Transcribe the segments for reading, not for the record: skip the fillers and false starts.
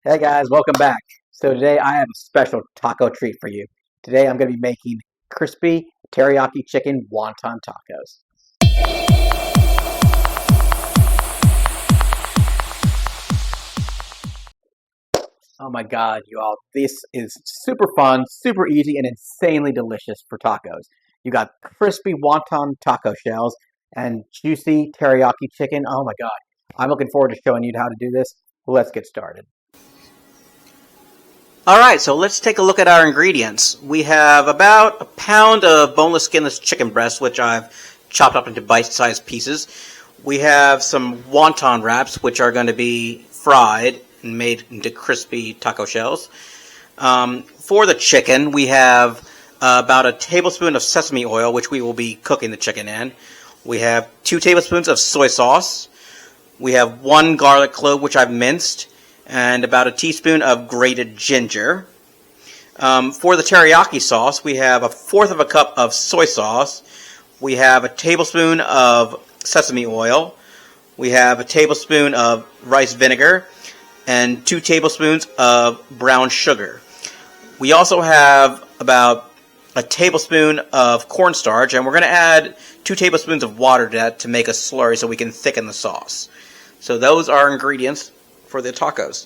Hey guys, welcome back. So today I have a special taco treat for you. Today I'm going to be making crispy teriyaki chicken wonton tacos. Oh my God, you all, this is super fun, super easy, and insanely delicious for tacos. You got crispy wonton taco shells and juicy teriyaki chicken. Oh my God, I'm looking forward to showing you how to do this. Let's get started. Alright, so let's take a look at our ingredients. We have about a pound of boneless, skinless chicken breast, which I've chopped up into bite-sized pieces. We have some wonton wraps, which are going to be fried and made into crispy taco shells. For the chicken, we have about a tablespoon of sesame oil, which we will be cooking the chicken in. We have 2 tablespoons of soy sauce. We have 1 garlic clove, which I've minced, and about a teaspoon of grated ginger. For the teriyaki sauce, we have 1/4 of a cup of soy sauce. We have a tablespoon of sesame oil. We have a tablespoon of rice vinegar and 2 tablespoons of brown sugar. We also have about a tablespoon of cornstarch, and we're going to add 2 tablespoons of water to that to make a slurry so we can thicken the sauce. So those are ingredients for the tacos.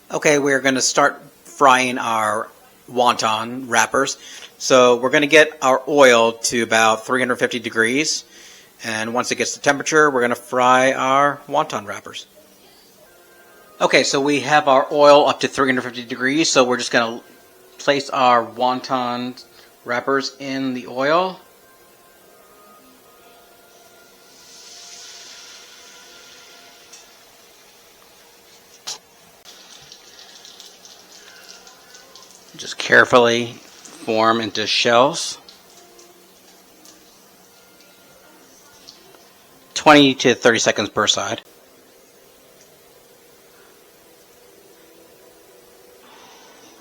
Okay, we're going to start frying our wonton wrappers. So we're going to get our oil to about 350 degrees. And once it gets to temperature, we're going to fry our wonton wrappers. Okay, so we have our oil up to 350 degrees. So we're just going to place our wonton wrappers in the oil. Just carefully form into shells. 20 to 30 seconds per side.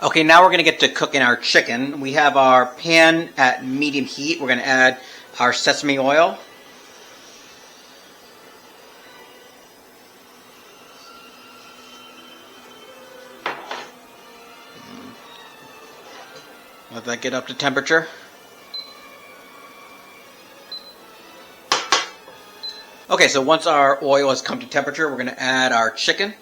Okay, now we're going to get to cooking our chicken. We have our pan at medium heat. We're going to add our sesame oil. Let that get up to temperature. Okay, so once our oil has come to temperature, we're going to add our chicken.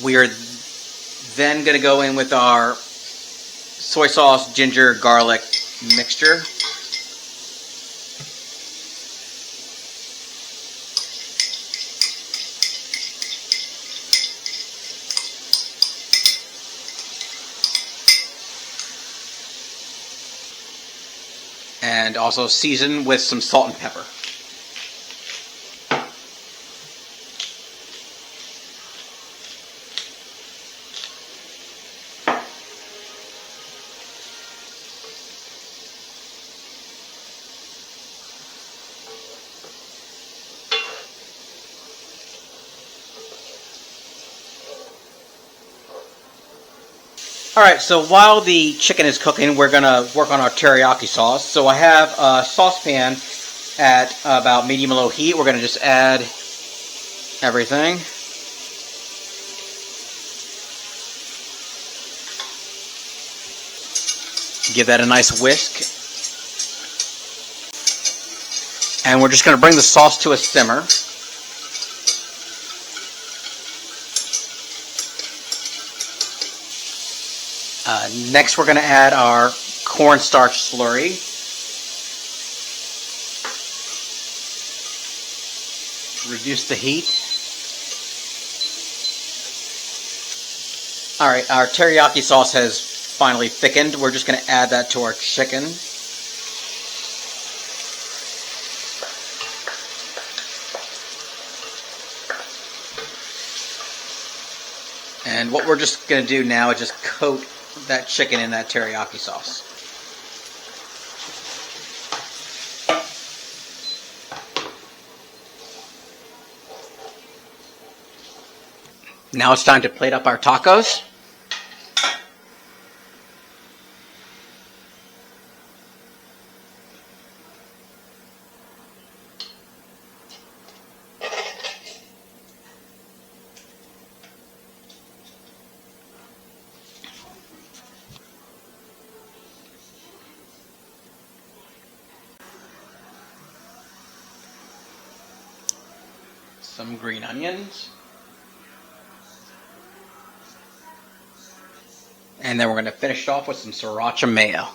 We are then going to go in with our soy sauce, ginger, garlic mixture. And also season with some salt and pepper. Alright, so while the chicken is cooking, we're going to work on our teriyaki sauce. So I have a saucepan at about medium-low heat. We're going to just add everything. Give that a nice whisk. And we're just going to bring the sauce to a simmer. Next, we're going to add our cornstarch slurry. Reduce the heat. Alright, our teriyaki sauce has finally thickened. We're just going to add that to our chicken. And what we're just going to do now is just coat that chicken in that teriyaki sauce. Now it's time to plate up our tacos. some green onions. And then we're going to finish off with some sriracha mayo.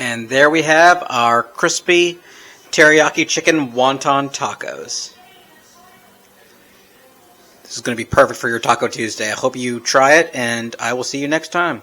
And there we have our crispy teriyaki chicken wonton tacos. This is going to be perfect for your Taco Tuesday. I hope you try it, and I will see you next time.